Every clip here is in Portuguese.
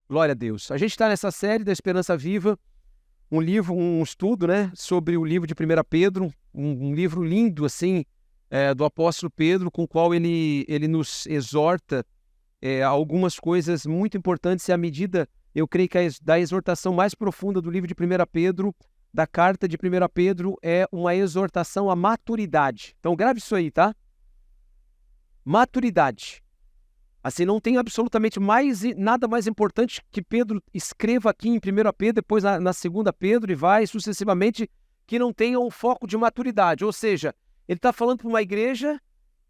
Glória a Deus. A gente está nessa série da Esperança Viva, um livro, um estudo, né, sobre o livro de 1 Pedro, um livro lindo, assim, do apóstolo Pedro, com o qual ele nos exorta a algumas coisas muito importantes, e à medida, eu creio que da exortação mais profunda do livro de 1 Pedro, da carta de 1 Pedro, é uma exortação à maturidade. Então grave isso aí, tá? Maturidade. Assim, não tem absolutamente nada mais importante que Pedro escreva aqui em 1 Pedro, depois na 2 Pedro e vai sucessivamente, que não tenha um foco de maturidade. Ou seja, ele está falando para uma igreja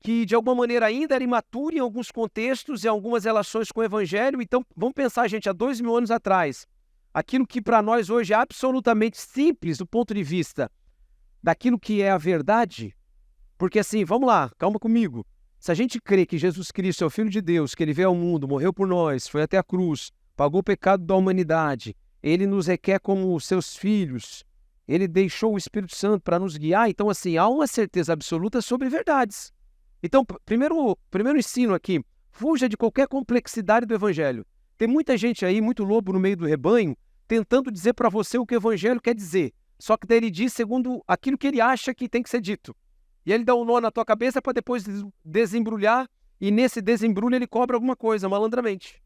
que de alguma maneira ainda era imatura em alguns contextos e algumas relações com o evangelho. Então, vamos pensar, gente, há 2000 anos atrás, aquilo que para nós hoje é absolutamente simples do ponto de vista daquilo que é a verdade. Porque assim, vamos lá, calma comigo. Se a gente crê que Jesus Cristo é o Filho de Deus, que Ele veio ao mundo, morreu por nós, foi até a cruz, pagou o pecado da humanidade, Ele nos requer como seus filhos, Ele deixou o Espírito Santo para nos guiar, então assim, há uma certeza absoluta sobre verdades. Então, primeiro ensino aqui, fuja de qualquer complexidade do Evangelho. Tem muita gente aí, muito lobo no meio do rebanho, tentando dizer para você o que o Evangelho quer dizer, só que daí ele diz segundo aquilo que ele acha que tem que ser dito. E ele dá um nó na tua cabeça para depois desembrulhar, e nesse desembrulho ele cobra alguma coisa, malandramente.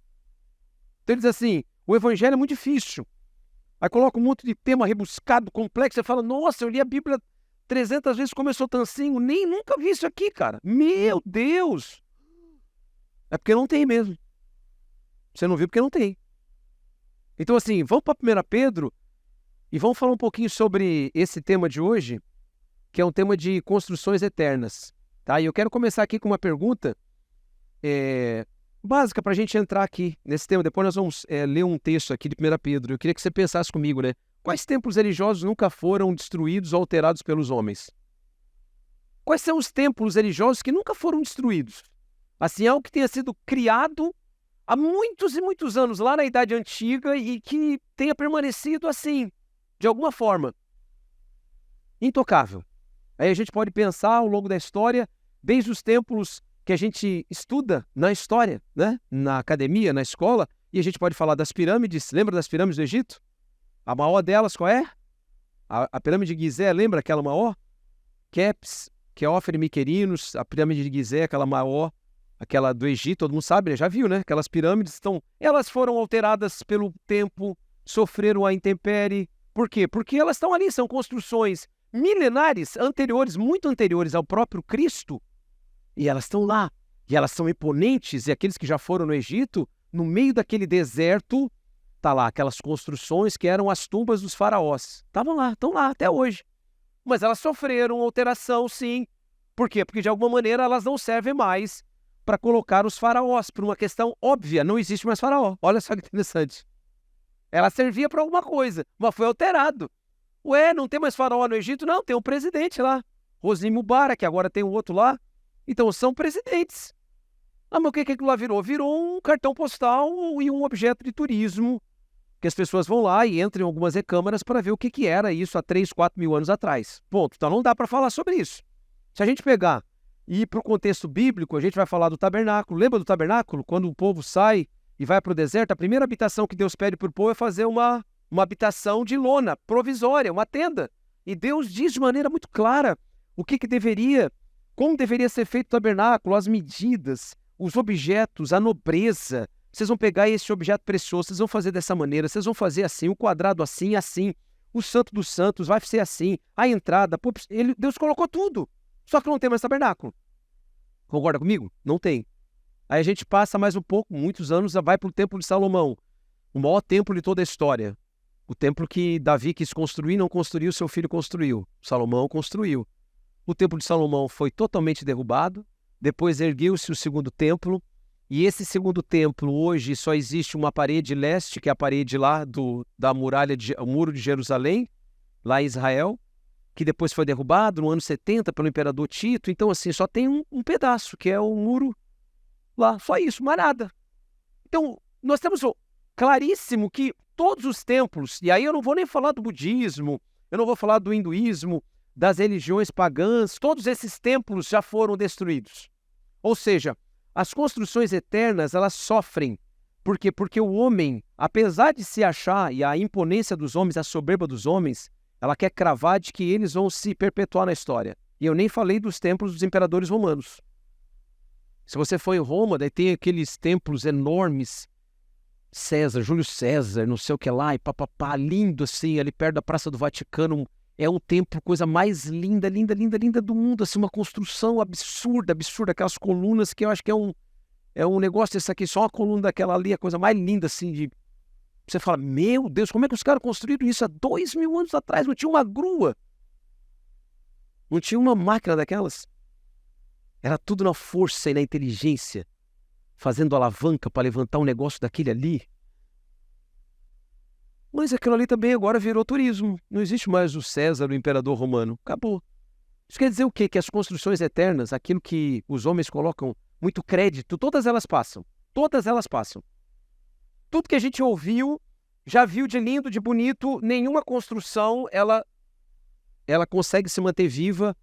Então ele diz assim, o evangelho é muito difícil. Aí coloca um monte de tema rebuscado, complexo, você fala, nossa, eu li a Bíblia 300 vezes, começou tancinho, nunca vi isso aqui, cara. Meu Deus! É porque não tem mesmo. Você não viu porque não tem. Então assim, vamos para 1 Pedro e vamos falar um pouquinho sobre esse tema de hoje, que é um tema de construções eternas. Tá? E eu quero começar aqui com uma pergunta básica para a gente entrar aqui nesse tema. Depois nós vamos ler um texto aqui de 1 Pedro. Eu queria que você pensasse comigo, né? Quais templos religiosos nunca foram destruídos ou alterados pelos homens? Quais são os templos religiosos que nunca foram destruídos? Assim, algo que tenha sido criado há muitos e muitos anos, lá na Idade Antiga, e que tenha permanecido assim, de alguma forma. Intocável. Aí a gente pode pensar ao longo da história, desde os templos que a gente estuda na história, né? Na academia, na escola, e a gente pode falar das pirâmides. Lembra das pirâmides do Egito? A maior delas qual é? A pirâmide de Gizé, lembra aquela maior? Kepis, Queófere, Miquerinos, a pirâmide de Gizé, aquela maior, aquela do Egito, todo mundo sabe, né? Já viu, né? Aquelas pirâmides elas foram alteradas pelo tempo, sofreram a intempérie. Por quê? Porque elas estão ali, são construções milenares, anteriores, muito anteriores ao próprio Cristo, e elas estão lá, e elas são imponentes, e aqueles que já foram no Egito, no meio daquele deserto, tá lá, aquelas construções que eram as tumbas dos faraós, estavam lá, estão lá até hoje, mas elas sofreram alteração, sim. Por quê? Porque de alguma maneira elas não servem mais para colocar os faraós, por uma questão óbvia, não existe mais faraó, olha só que interessante. Ela servia para alguma coisa, mas foi alterado. Ué, não tem mais faraó no Egito? Não, tem um presidente lá. Hosni Mubarak, agora tem um outro lá. Então, são presidentes. Ah, mas o que aquilo lá virou? Virou um cartão postal e um objeto de turismo, que as pessoas vão lá e entram em algumas recâmaras para ver o que era isso há 3, 4 mil anos atrás. Ponto. Então, não dá para falar sobre isso. Se a gente pegar e ir para o contexto bíblico, a gente vai falar do tabernáculo. Lembra do tabernáculo? Quando o povo sai e vai para o deserto, a primeira habitação que Deus pede para o povo é fazer uma habitação de lona, provisória, uma tenda. E Deus diz de maneira muito clara como deveria ser feito o tabernáculo, as medidas, os objetos, a nobreza. Vocês vão pegar esse objeto precioso, vocês vão fazer dessa maneira, vocês vão fazer assim, o quadrado assim, assim, o santo dos santos vai ser assim, a entrada, Deus colocou tudo. Só que não tem mais tabernáculo. Concorda comigo? Não tem. Aí a gente passa mais um pouco, muitos anos, vai para o Templo de Salomão, o maior templo de toda a história. O templo que Davi quis construir, não construiu, seu filho construiu. Salomão construiu. O templo de Salomão foi totalmente derrubado, depois ergueu-se o segundo templo, e esse segundo templo hoje só existe uma parede leste, que é a parede lá da muralha, o muro de Jerusalém, lá em Israel, que depois foi derrubado no ano 70 pelo imperador Tito. Então assim, só tem um pedaço, que é o muro lá, só isso, mais nada. Então, nós temos claríssimo que todos os templos, e aí eu não vou nem falar do budismo, eu não vou falar do hinduísmo, das religiões pagãs, todos esses templos já foram destruídos. Ou seja, as construções eternas, elas sofrem Por quê? Porque o homem, apesar de se achar, e a imponência dos homens, a soberba dos homens, ela quer cravar de que eles vão se perpetuar na história. E eu nem falei dos templos dos imperadores romanos. Se você for em Roma, daí tem aqueles templos enormes, César, Júlio César, não sei o que lá, e papapá, lindo assim, ali perto da Praça do Vaticano. É um templo, coisa mais linda, linda, linda, linda do mundo, assim, uma construção absurda, absurda, aquelas colunas que eu acho que é um negócio desse aqui, só uma coluna daquela ali, a coisa mais linda, assim, de... Você fala, meu Deus, como é que os caras construíram isso há 2000 anos atrás? Não tinha uma grua, não tinha uma máquina daquelas. Era tudo na força e na inteligência, fazendo alavanca para levantar um negócio daquele ali. Mas aquilo ali também agora virou turismo. Não existe mais o César, o imperador romano. Acabou. Isso quer dizer o quê? Que as construções eternas, aquilo que os homens colocam muito crédito, todas elas passam. Todas elas passam. Tudo que a gente ouviu, já viu de lindo, de bonito, nenhuma construção, ela consegue se manter viva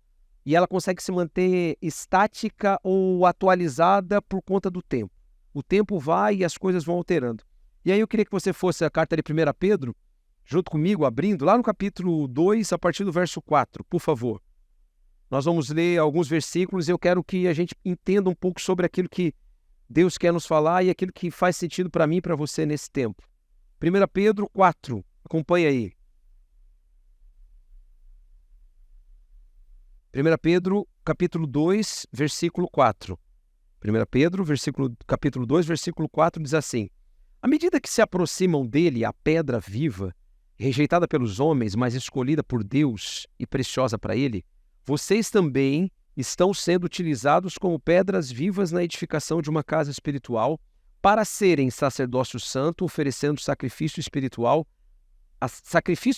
e ela consegue se manter estática ou atualizada por conta do tempo. O tempo vai e as coisas vão alterando. E aí eu queria que você fosse a carta de 1 Pedro, junto comigo, abrindo, lá no capítulo 2, a partir do verso 4, por favor. Nós vamos ler alguns versículos e eu quero que a gente entenda um pouco sobre aquilo que Deus quer nos falar e aquilo que faz sentido para mim e para você nesse tempo. 1 Pedro 4, acompanha aí. 1 Pedro, capítulo 2, versículo 4. 1 Pedro, capítulo 2, versículo 4, diz assim: à medida que se aproximam dele a pedra viva, rejeitada pelos homens, mas escolhida por Deus e preciosa para ele, vocês também estão sendo utilizados como pedras vivas na edificação de uma casa espiritual, para serem sacerdócio santo, oferecendo sacrifícios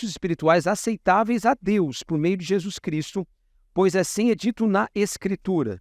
espirituais aceitáveis a Deus por meio de Jesus Cristo, pois assim é dito na Escritura: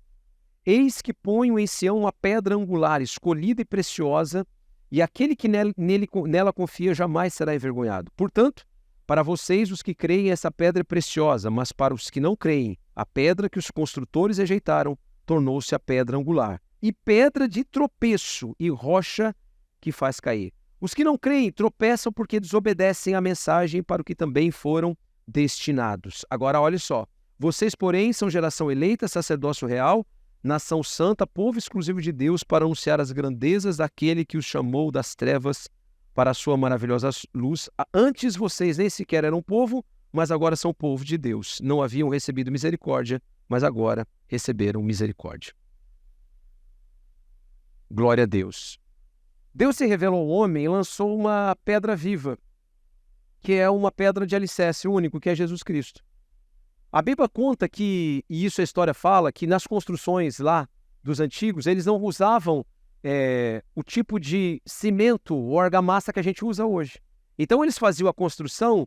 eis que ponho em Sião uma pedra angular, escolhida e preciosa, e aquele que nela confia jamais será envergonhado. Portanto, para vocês, os que creem, essa pedra é preciosa, mas para os que não creem, a pedra que os construtores rejeitaram tornou-se a pedra angular, e pedra de tropeço e rocha que faz cair. Os que não creem tropeçam porque desobedecem à mensagem para o que também foram destinados. Agora, olha só. Vocês, porém, são geração eleita, sacerdócio real, nação santa, povo exclusivo de Deus, para anunciar as grandezas daquele que os chamou das trevas para a sua maravilhosa luz. Antes vocês nem sequer eram povo, mas agora são povo de Deus. Não haviam recebido misericórdia, mas agora receberam misericórdia. Glória a Deus. Deus se revelou ao homem e lançou uma pedra viva, que é uma pedra de alicerce único, que é Jesus Cristo. A Bíblia conta que, e isso a história fala, que nas construções lá dos antigos, eles não usavam o tipo de cimento ou argamassa que a gente usa hoje. Então eles faziam a construção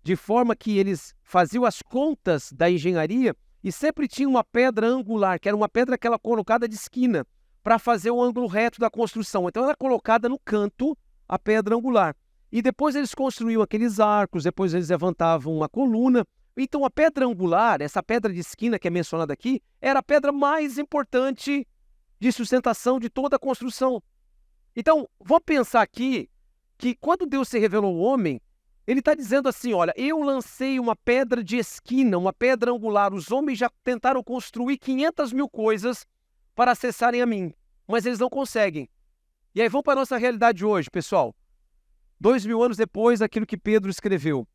de forma que eles faziam as contas da engenharia e sempre tinha uma pedra angular, que era uma pedra que era colocada de esquina, para fazer o ângulo reto da construção. Então era colocada no canto a pedra angular. E depois eles construíam aqueles arcos, depois eles levantavam uma coluna. Então a pedra angular, essa pedra de esquina que é mencionada aqui, era a pedra mais importante de sustentação de toda a construção. Então, vou pensar aqui que quando Deus se revelou ao homem, ele está dizendo assim, olha, eu lancei uma pedra de esquina, uma pedra angular. Os homens já tentaram construir 500 mil coisas para acessarem a mim, mas eles não conseguem. E aí vamos para a nossa realidade hoje, pessoal. 2000 anos depois daquilo que Pedro escreveu.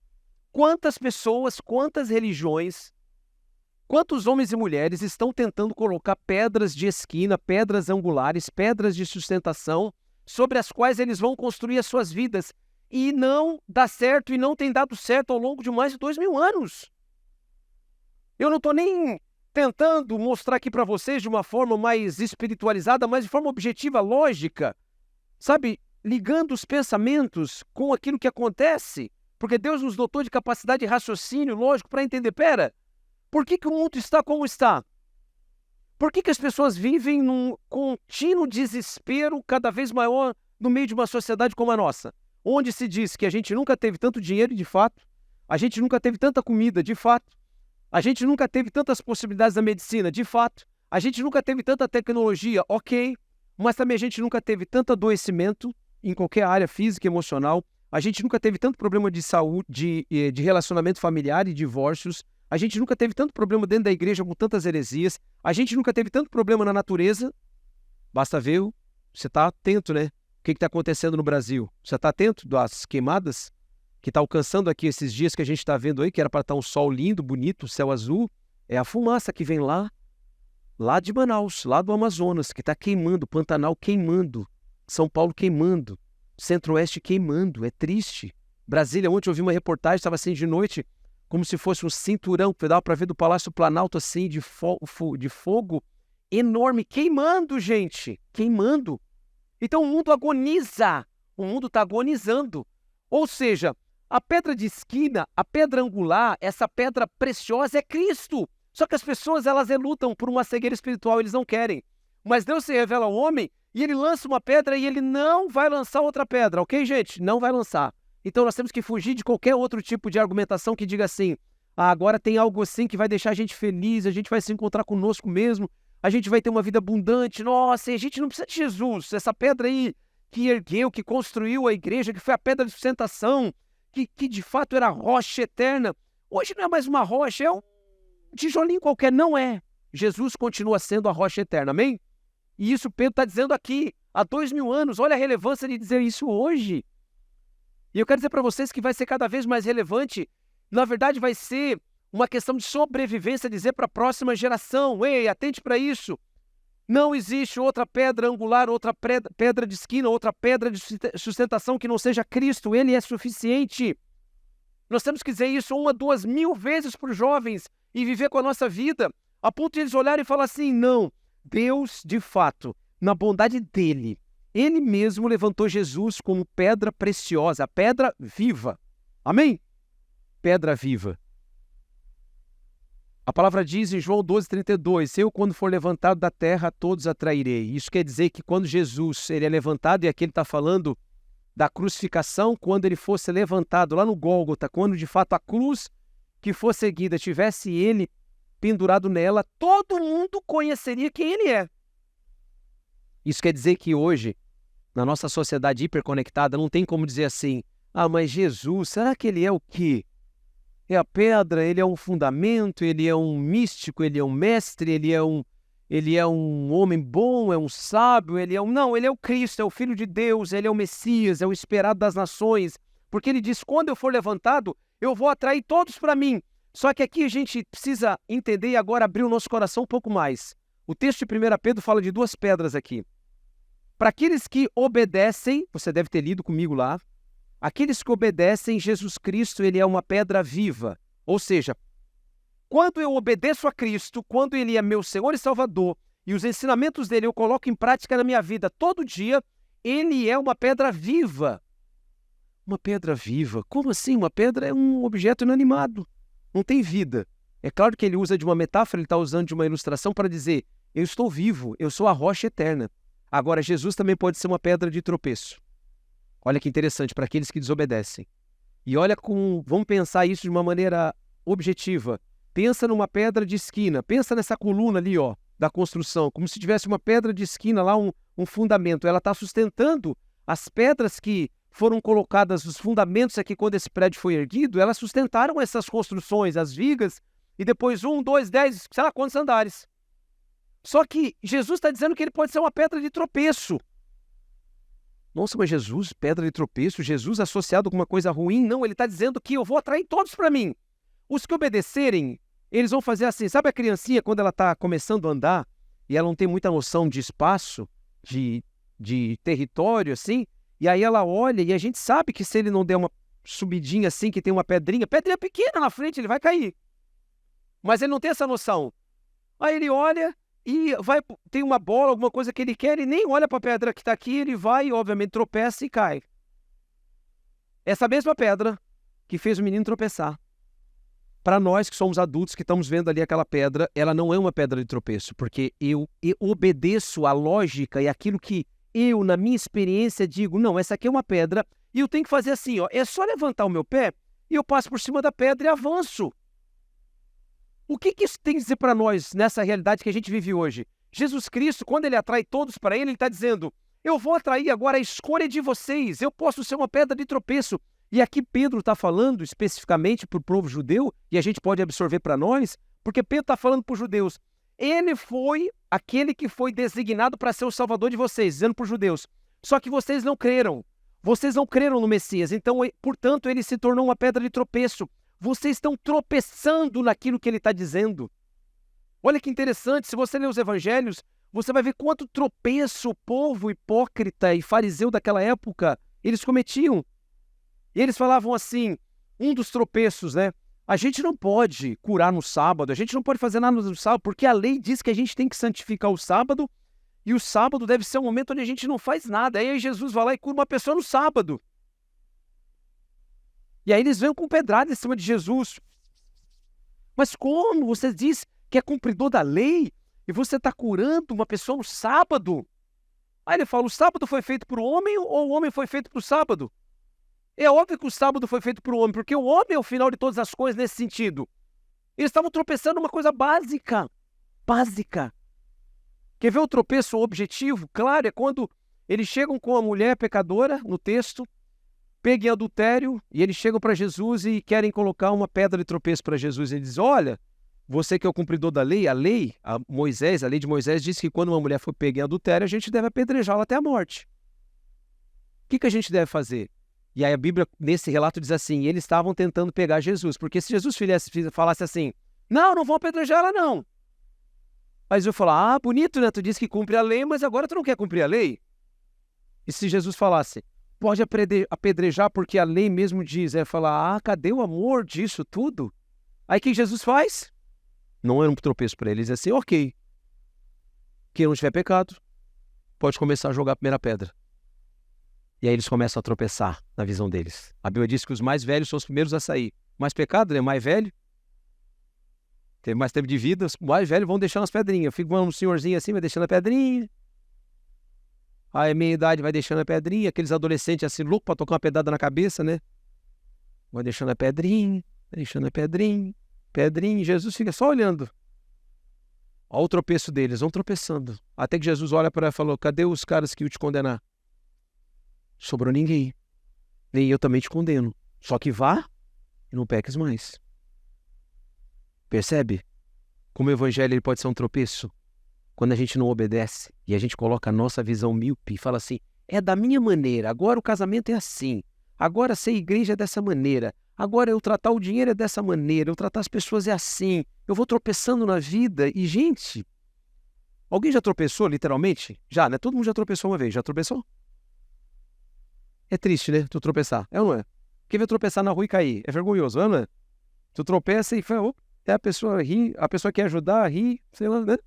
Quantas pessoas, quantas religiões, quantos homens e mulheres estão tentando colocar pedras de esquina, pedras angulares, pedras de sustentação, sobre as quais eles vão construir as suas vidas, e não dá certo e não tem dado certo ao longo de mais de 2000 anos. Eu não estou nem tentando mostrar aqui para vocês de uma forma mais espiritualizada, mas de forma objetiva, lógica, sabe, ligando os pensamentos com aquilo que acontece. Porque Deus nos dotou de capacidade de raciocínio lógico para entender, por que o mundo está como está? Por que as pessoas vivem num contínuo desespero cada vez maior no meio de uma sociedade como a nossa? Onde se diz que a gente nunca teve tanto dinheiro, de fato, a gente nunca teve tanta comida, de fato, a gente nunca teve tantas possibilidades da medicina, de fato, a gente nunca teve tanta tecnologia, ok, mas também a gente nunca teve tanto adoecimento em qualquer área física e emocional. A gente nunca teve tanto problema de saúde, de relacionamento familiar e divórcios. A gente nunca teve tanto problema dentro da igreja com tantas heresias. A gente nunca teve tanto problema na natureza. Basta ver, você está atento, né? O que está acontecendo no Brasil? Você está atento das queimadas que está alcançando aqui esses dias que a gente está vendo aí, que era para estar um sol lindo, bonito, céu azul. É a fumaça que vem lá de Manaus, lá do Amazonas, que está queimando, Pantanal queimando, São Paulo queimando, Centro-Oeste queimando. É triste. Brasília, ontem eu vi uma reportagem, estava assim de noite, como se fosse um cinturão que dava para ver do Palácio Planalto, assim, de fogo enorme, queimando, gente, queimando. Então o mundo agoniza, o mundo está agonizando. Ou seja, a pedra de esquina, a pedra angular, essa pedra preciosa é Cristo. Só que as pessoas, elas relutam por uma cegueira espiritual, eles não querem. Mas Deus se revela ao homem e ele lança uma pedra e ele não vai lançar outra pedra, ok, gente? Não vai lançar. Então nós temos que fugir de qualquer outro tipo de argumentação que diga assim, agora tem algo assim que vai deixar a gente feliz, a gente vai se encontrar conosco mesmo, a gente vai ter uma vida abundante, nossa, e a gente não precisa de Jesus, essa pedra aí que ergueu, que construiu a igreja, que foi a pedra de sustentação, que de fato era a rocha eterna. Hoje não é mais uma rocha, é um tijolinho qualquer, não é. Jesus continua sendo a rocha eterna, amém? E isso Pedro está dizendo aqui, há 2000 anos, olha a relevância de dizer isso hoje. E eu quero dizer para vocês que vai ser cada vez mais relevante, na verdade vai ser uma questão de sobrevivência, dizer para a próxima geração, ei, atente para isso, não existe outra pedra angular, outra pedra de esquina, outra pedra de sustentação que não seja Cristo, Ele é suficiente. Nós temos que dizer isso 1, 2, 1000 vezes para os jovens e viver com a nossa vida, a ponto de eles olharem e falar assim, não, Deus, de fato, na bondade dEle, Ele mesmo levantou Jesus como pedra preciosa, pedra viva. Amém? Pedra viva. A palavra diz em João 12:32, eu quando for levantado da terra, todos atrairei. Isso quer dizer que quando Jesus ele é levantado, e aqui ele está falando da crucificação, quando ele fosse levantado lá no Gólgota, quando de fato a cruz que fosse erguida tivesse ele pendurado nela, todo mundo conheceria quem ele é. Isso quer dizer que hoje, na nossa sociedade hiperconectada, não tem como dizer assim, mas Jesus, será que ele é o quê? É a pedra, ele é um fundamento, ele é um místico, ele é um mestre, ele é um homem bom, é um sábio, Não, ele é o Cristo, é o Filho de Deus, ele é o Messias, é o esperado das nações. Porque ele diz, quando eu for levantado, eu vou atrair todos para mim. Só que aqui a gente precisa entender e agora abrir o nosso coração um pouco mais. O texto de 1 Pedro fala de 2 pedras aqui. Para aqueles que obedecem, você deve ter lido comigo lá, aqueles que obedecem, Jesus Cristo, ele é uma pedra viva. Ou seja, quando eu obedeço a Cristo, quando ele é meu Senhor e Salvador, e os ensinamentos dele eu coloco em prática na minha vida todo dia, ele é uma pedra viva. Uma pedra viva? Como assim? Uma pedra é um objeto inanimado. Não tem vida. É claro que ele usa de uma metáfora, ele está usando de uma ilustração para dizer, eu estou vivo, eu sou a rocha eterna. Agora, Jesus também pode ser uma pedra de tropeço. Olha que interessante, para aqueles que desobedecem. E olha vamos pensar isso de uma maneira objetiva. Pensa numa pedra de esquina, pensa nessa coluna ali, ó, da construção, como se tivesse uma pedra de esquina lá, um fundamento. Ela está sustentando as pedras que foram colocadas, os fundamentos aqui quando esse prédio foi erguido, elas sustentaram essas construções, as vigas, e depois 1, 2, 10, sei lá quantos andares. Só que Jesus está dizendo que ele pode ser uma pedra de tropeço. Nossa, mas Jesus, pedra de tropeço, Jesus associado com uma coisa ruim? Não, ele está dizendo que eu vou atrair todos para mim. Os que obedecerem, eles vão fazer assim, sabe a criancinha quando ela está começando a andar e ela não tem muita noção de espaço, de território, assim, e aí ela olha e a gente sabe que se ele não der uma subidinha assim, que tem uma pedrinha pequena na frente, ele vai cair. Mas ele não tem essa noção. Aí ele olha e tem uma bola, alguma coisa que ele quer, e nem olha para a pedra que está aqui, ele vai e obviamente tropeça e cai. Essa mesma pedra que fez o menino tropeçar. Para nós que somos adultos, que estamos vendo ali aquela pedra, ela não é uma pedra de tropeço, porque eu obedeço a lógica e aquilo que eu, na minha experiência, digo, não, essa aqui é uma pedra, e eu tenho que fazer assim, ó, é só levantar o meu pé e eu passo por cima da pedra e avanço. O que isso tem que dizer para nós nessa realidade que a gente vive hoje? Jesus Cristo, quando ele atrai todos para ele está dizendo, eu vou atrair agora a escolha de vocês, eu posso ser uma pedra de tropeço. E aqui Pedro está falando especificamente para o povo judeu, e a gente pode absorver para nós, porque Pedro está falando para os judeus, ele foi aquele que foi designado para ser o salvador de vocês, dizendo para os judeus, só que vocês não creram no Messias, então, portanto, ele se tornou uma pedra de tropeço. Vocês estão tropeçando naquilo que ele está dizendo. Olha que interessante, se você ler os evangelhos, você vai ver quanto tropeço o povo hipócrita e fariseu daquela época eles cometiam. E eles falavam assim, um dos tropeços, né? A gente não pode curar no sábado, a gente não pode fazer nada no sábado, porque a lei diz que a gente tem que santificar o sábado, e o sábado deve ser um momento onde a gente não faz nada. Aí Jesus vai lá e cura uma pessoa no sábado. E aí eles vêm com pedrada em cima de Jesus. Mas como? Você diz que é cumpridor da lei e você está curando uma pessoa no sábado? Aí ele fala, o sábado foi feito para o homem ou o homem foi feito para o sábado? É óbvio que o sábado foi feito para o homem, porque o homem é o final de todas as coisas nesse sentido. Eles estavam tropeçando numa coisa básica. Básica. Quer ver o tropeço objetivo? Claro, é quando eles chegam com a mulher pecadora, no texto, pegam em adultério, e eles chegam para Jesus e querem colocar uma pedra de tropeço para Jesus. Ele diz, olha, você que é o cumpridor da lei, a lei de Moisés diz que quando uma mulher for pega em adultério, a gente deve apedrejá-la até a morte. O que a gente deve fazer? E aí a Bíblia, nesse relato, diz assim, eles estavam tentando pegar Jesus, porque se Jesus falasse assim, não vão apedrejar ela não. Mas eu falar, bonito, né? Tu disse que cumpre a lei, mas agora tu não quer cumprir a lei? E se Jesus falasse, pode apedrejar porque a lei mesmo diz, falar, cadê o amor disso tudo? Aí o que Jesus faz? Não era um tropeço para eles, é assim, ok. Quem não tiver pecado, pode começar a jogar a primeira pedra. E aí eles começam a tropeçar na visão deles. A Bíblia diz que os mais velhos são os primeiros a sair. Mais pecado, né? Mais velho. Teve mais tempo de vida, os mais velhos vão deixando as pedrinhas. Fica um senhorzinho assim, vai deixando a pedrinha. Aí meia idade vai deixando a pedrinha. Aqueles adolescentes assim, loucos para tocar uma pedrada na cabeça, né? Vai deixando a pedrinha, deixando a pedrinha. Pedrinha, Jesus fica só olhando. Olha o tropeço deles, vão tropeçando. Até que Jesus olha para ela e falou, cadê os caras que iam te condenar? Sobrou ninguém. Nem eu também te condeno. Só que vá e não peques mais. Percebe? Como o evangelho ele pode ser um tropeço? Quando a gente não obedece e a gente coloca a nossa visão míope e fala assim, é da minha maneira, agora o casamento é assim, agora ser igreja é dessa maneira, agora eu tratar o dinheiro é dessa maneira, eu tratar as pessoas é assim, eu vou tropeçando na vida e, gente, alguém já tropeçou literalmente? Já, né? Todo mundo já tropeçou uma vez, já tropeçou? É triste, né? Tu tropeçar, é ou não é? Quem vai tropeçar na rua e cair? É vergonhoso, não é? Tu tropeça e fala, a pessoa ri, a pessoa quer ajudar, ri, sei lá, né?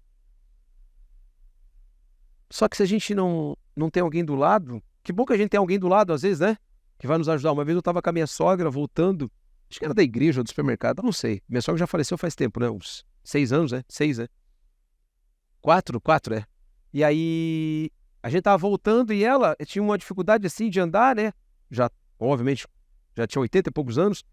Só que se a gente não tem alguém do lado, que bom que a gente tem alguém do lado às vezes, né? Que vai nos ajudar. Uma vez eu tava com a minha sogra voltando, acho que era da igreja ou do supermercado, não sei. Minha sogra já faleceu faz tempo, né? Uns 6 anos, né? 6, né? 4, é. E aí a gente tava voltando e ela tinha uma dificuldade assim de andar, né? Já, obviamente, já tinha 80 e poucos anos.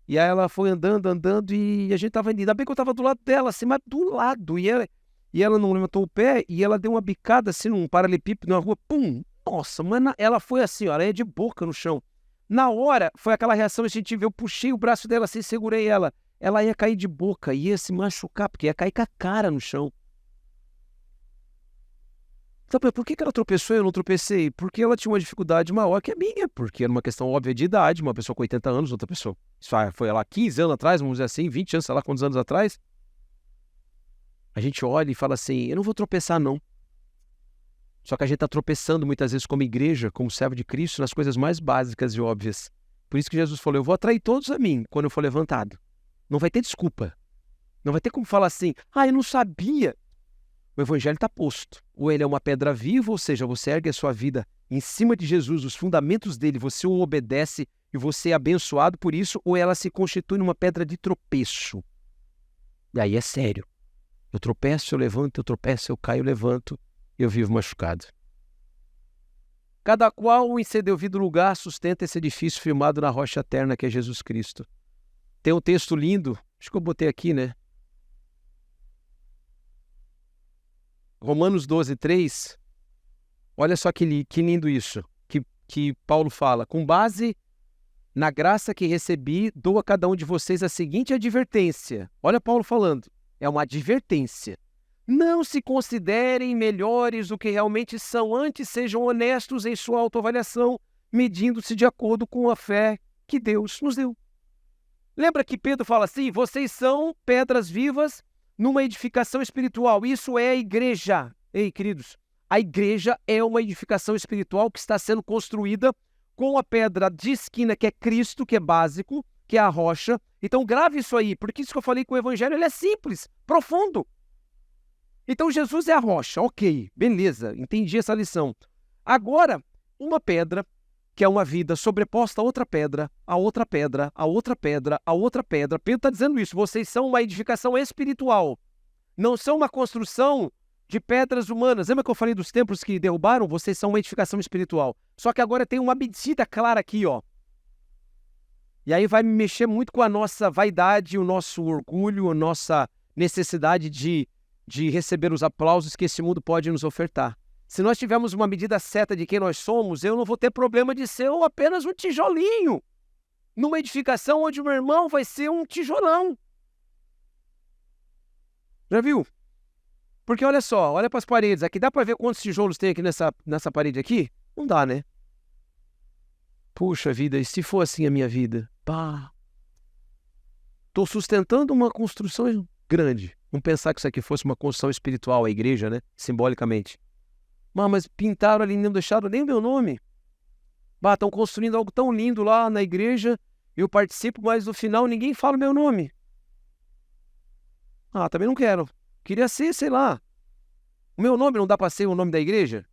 E aí ela foi andando e a gente tava indo. Ainda bem que eu tava do lado dela, assim, mas do lado. E ela não levantou o pé e ela deu uma bicada assim num paralelepípedo na rua. Pum! Nossa, mano, ela foi assim, ó, ela ia de boca no chão. Na hora, foi aquela reação, a gente viu, eu puxei o braço dela assim, segurei ela. Ela ia cair de boca, ia se machucar, porque ia cair com a cara no chão. Então, por que ela tropeçou e eu não tropecei? Porque ela tinha uma dificuldade maior que a minha, porque era uma questão óbvia de idade, uma pessoa com 80 anos, outra pessoa. Isso foi lá 15 anos atrás, vamos dizer assim, 20 anos, sei lá quantos anos atrás. A gente olha e fala assim, eu não vou tropeçar não. Só que a gente está tropeçando muitas vezes como igreja, como servo de Cristo, nas coisas mais básicas e óbvias. Por isso que Jesus falou, eu vou atrair todos a mim quando eu for levantado. Não vai ter desculpa. Não vai ter como falar assim, eu não sabia. O evangelho está posto. Ou ele é uma pedra viva, ou seja, você ergue a sua vida em cima de Jesus, os fundamentos dele, você o obedece e você é abençoado por isso, ou ela se constitui numa pedra de tropeço. E aí é sério. Eu tropeço, eu levanto, eu tropeço, eu caio, eu levanto, eu vivo machucado. Cada qual em seu devido lugar sustenta esse edifício firmado na rocha eterna que é Jesus Cristo. Tem um texto lindo, acho que eu botei aqui, né? Romanos 12, 3. Olha só que lindo isso, que Paulo fala. Com base na graça que recebi, dou a cada um de vocês a seguinte advertência. Olha Paulo falando. É uma advertência. Não se considerem melhores do que realmente são, antes sejam honestos em sua autoavaliação, medindo-se de acordo com a fé que Deus nos deu. Lembra que Pedro fala assim, vocês são pedras vivas numa edificação espiritual. Isso é a igreja. Ei, queridos, a igreja é uma edificação espiritual que está sendo construída com a pedra de esquina, que é Cristo, que é básico, que é a rocha. Então grave isso aí, porque isso que eu falei com o evangelho, ele é simples, profundo. Então Jesus é a rocha, ok, beleza, entendi essa lição. Agora, uma pedra, que é uma vida sobreposta a outra pedra, a outra pedra, a outra pedra, a outra pedra. Pedro está dizendo isso, vocês são uma edificação espiritual, não são uma construção de pedras humanas. Lembra que eu falei dos templos que derrubaram? Vocês são uma edificação espiritual. Só que agora tem uma medida clara aqui, ó. E aí vai mexer muito com a nossa vaidade, o nosso orgulho, a nossa necessidade de receber os aplausos que esse mundo pode nos ofertar. Se nós tivermos uma medida certa de quem nós somos, eu não vou ter problema de ser apenas um tijolinho numa edificação onde o meu irmão vai ser um tijolão. Já viu? Porque olha só, olha para as paredes aqui. Dá para ver quantos tijolos tem aqui nessa parede aqui? Não dá, né? Puxa vida, e se for assim a minha vida? Pá! Estou sustentando uma construção grande. Vamos pensar que isso aqui fosse uma construção espiritual, a igreja, né? Simbolicamente. Mas pintaram ali e não deixaram nem o meu nome. Estão construindo algo tão lindo lá na igreja, eu participo, mas no final ninguém fala o meu nome. Também não quero. Queria ser, sei lá. O meu nome não dá para ser o nome da igreja?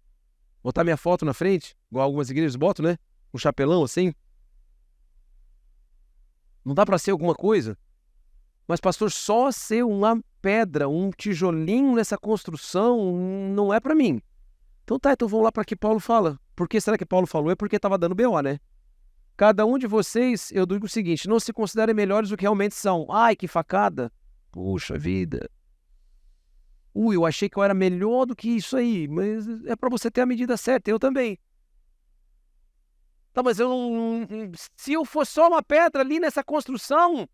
Botar minha foto na frente, igual algumas igrejas botam, né? Um chapelão assim. Não dá para ser alguma coisa? Mas, pastor, só ser uma pedra, um tijolinho nessa construção não é para mim. Então vamos lá para que Paulo fala. Por que será que Paulo falou? É porque estava dando BO, né? Cada um de vocês, eu digo o seguinte, não se considerem melhores do que realmente são. Ai, que facada. Puxa vida. Eu achei que eu era melhor do que isso aí, mas é para você ter a medida certa, eu também. Mas eu não... Se eu for só uma pedra ali nessa construção,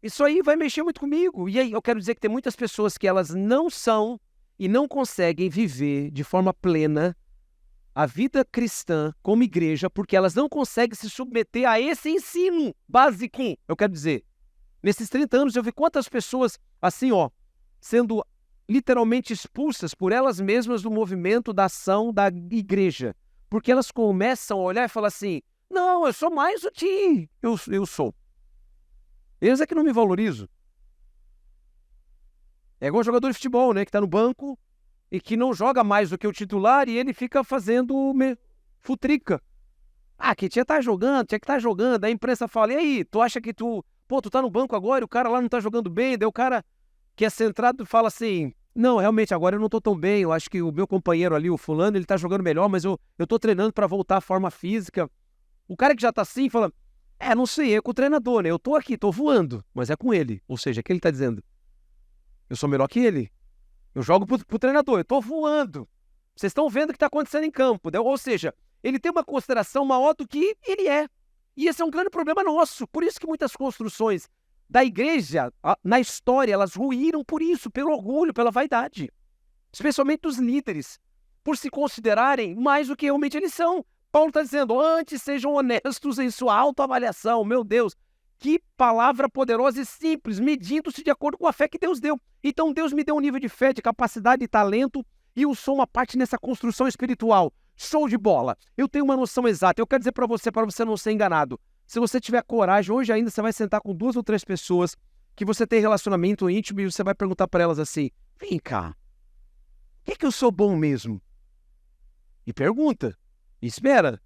isso aí vai mexer muito comigo. E aí eu quero dizer que tem muitas pessoas que elas não são e não conseguem viver de forma plena a vida cristã como igreja, porque elas não conseguem se submeter a esse ensino básico. Eu quero dizer, nesses 30 anos eu vi quantas pessoas assim, ó, sendo literalmente expulsas por elas mesmas do movimento da ação da igreja. Porque elas começam a olhar e falar assim, não, eu sou mais do que eu sou. Eles é que não me valorizam. É igual jogador de futebol, né? Que tá no banco e que não joga mais do que o titular e ele fica fazendo futrica. Que tinha que estar jogando. A imprensa fala, e aí, tu acha que tu tá no banco agora e o cara lá não tá jogando bem? Daí o cara que é centrado fala assim, não, realmente agora eu não tô tão bem, eu acho que o meu companheiro ali, o fulano, ele tá jogando melhor, mas eu tô treinando para voltar à forma física. O cara que já tá assim fala, não sei, é com o treinador, né? Eu tô aqui, tô voando, mas é com ele. Ou seja, o que ele tá dizendo? Eu sou melhor que ele. Eu jogo pro treinador, eu tô voando. Vocês estão vendo o que tá acontecendo em campo, né? Ou seja, ele tem uma consideração maior do que ele é. E esse é um grande problema nosso. Por isso que muitas construções da igreja, na história, elas ruíram por isso, pelo orgulho, pela vaidade. Especialmente dos líderes, por se considerarem mais do que realmente eles são. Paulo está dizendo, antes sejam honestos em sua autoavaliação. Meu Deus, que palavra poderosa e simples, medindo-se de acordo com a fé que Deus deu. Então Deus me deu um nível de fé, de capacidade e talento, e eu sou uma parte nessa construção espiritual. Show de bola! Eu tenho uma noção exata. Eu quero dizer para você não ser enganado. Se você tiver coragem, hoje ainda você vai sentar com 2 ou 3 pessoas que você tem relacionamento íntimo e você vai perguntar para elas assim, vem cá, o que eu sou bom mesmo? E pergunta, e espera.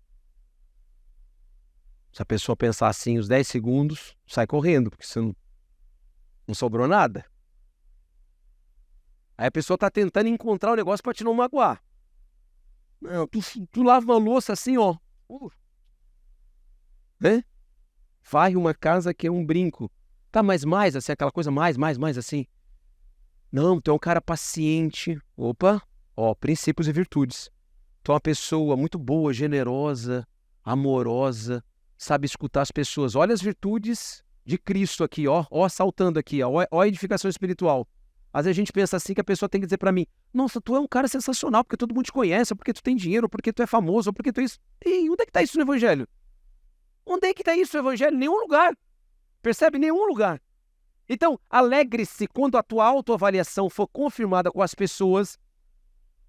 Se a pessoa pensar assim uns 10 segundos, sai correndo, porque você não sobrou nada. Aí a pessoa está tentando encontrar o negócio para te não magoar. Não, tu lava uma louça assim, ó. Né? Varre uma casa que é um brinco. Mas assim, aquela coisa mais assim. Não, tu é um cara paciente. Opa, Ó, princípios e virtudes. Tu é uma pessoa muito boa, generosa, amorosa, sabe escutar as pessoas. Olha as virtudes de Cristo aqui, ó saltando aqui, ó a edificação espiritual. Às vezes a gente pensa assim que a pessoa tem que dizer pra mim, nossa, tu é um cara sensacional, porque todo mundo te conhece, ou porque tu tem dinheiro, ou porque tu é famoso, ou porque tu é isso. E onde é que tá isso no Evangelho? Onde é que tá isso no Evangelho? Nenhum lugar. Percebe? Nenhum lugar. Então, alegre-se quando a tua autoavaliação for confirmada com as pessoas,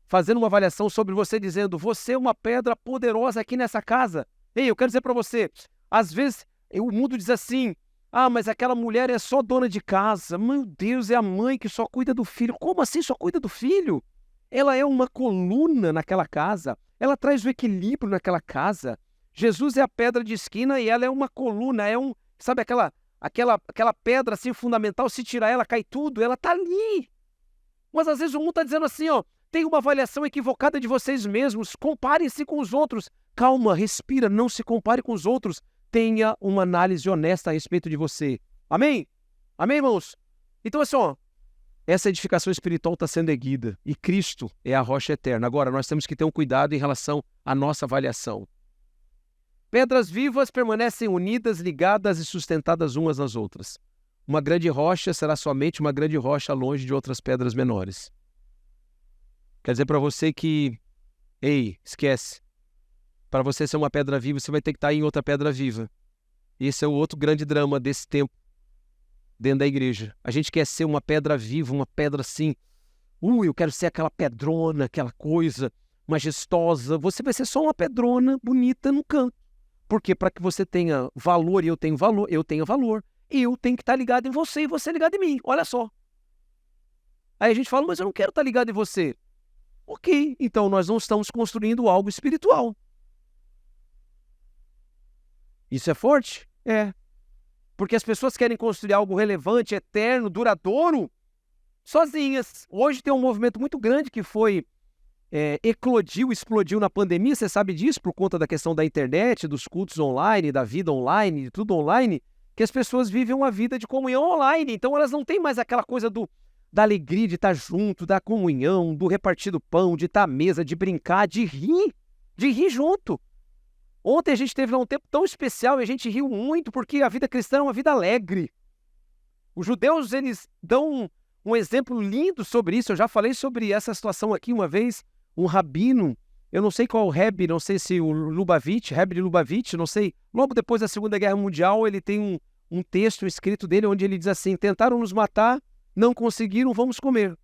fazendo uma avaliação sobre você, dizendo, você é uma pedra poderosa aqui nessa casa. Ei, eu quero dizer para você, às vezes o mundo diz assim, mas aquela mulher é só dona de casa. Meu Deus, é a mãe que só cuida do filho. Como assim só cuida do filho? Ela é uma coluna naquela casa. Ela traz o equilíbrio naquela casa. Jesus é a pedra de esquina e ela é uma coluna, sabe aquela pedra assim fundamental, se tirar ela, cai tudo, ela tá ali. Mas às vezes o mundo está dizendo assim, tem uma avaliação equivocada de vocês mesmos, comparem-se com os outros. Calma, respira, não se compare com os outros. Tenha uma análise honesta a respeito de você. Amém? Amém, irmãos? Então assim, essa edificação espiritual está sendo erguida e Cristo é a rocha eterna. Agora, nós temos que ter um cuidado em relação à nossa avaliação. Pedras vivas permanecem unidas, ligadas e sustentadas umas nas outras. Uma grande rocha será somente uma grande rocha longe de outras pedras menores. Quer dizer para você que, esquece. Para você ser uma pedra viva, você vai ter que estar em outra pedra viva. Esse é o outro grande drama desse tempo dentro da igreja. A gente quer ser uma pedra viva, uma pedra assim. Eu quero ser aquela pedrona, aquela coisa majestosa. Você vai ser só uma pedrona bonita no canto. Por quê? Para que você tenha valor e eu tenho valor, eu tenho valor. Eu tenho que estar ligado em você e você ligado em mim. Olha só. Aí a gente fala, mas eu não quero estar ligado em você. Ok, então nós não estamos construindo algo espiritual. Isso é forte? É. Porque as pessoas querem construir algo relevante, eterno, duradouro, sozinhas. Hoje tem um movimento muito grande que foi explodiu na pandemia, você sabe disso, por conta da questão da internet, dos cultos online, da vida online, de tudo online, que as pessoas vivem uma vida de comunhão online. Então elas não têm mais aquela coisa da alegria de estar junto, da comunhão, do repartir do pão, de estar à mesa, de brincar, de rir junto. Ontem a gente teve lá um tempo tão especial e a gente riu muito porque a vida cristã é uma vida alegre. Os judeus, eles dão um exemplo lindo sobre isso. Eu já falei sobre essa situação aqui uma vez. Um rabino, eu não sei qual Rebbe, não sei se o Lubavitch, Rebbe de Lubavitch, não sei. Logo depois da Segunda Guerra Mundial, ele tem um texto escrito dele onde ele diz assim, tentaram nos matar, não conseguiram, vamos comer.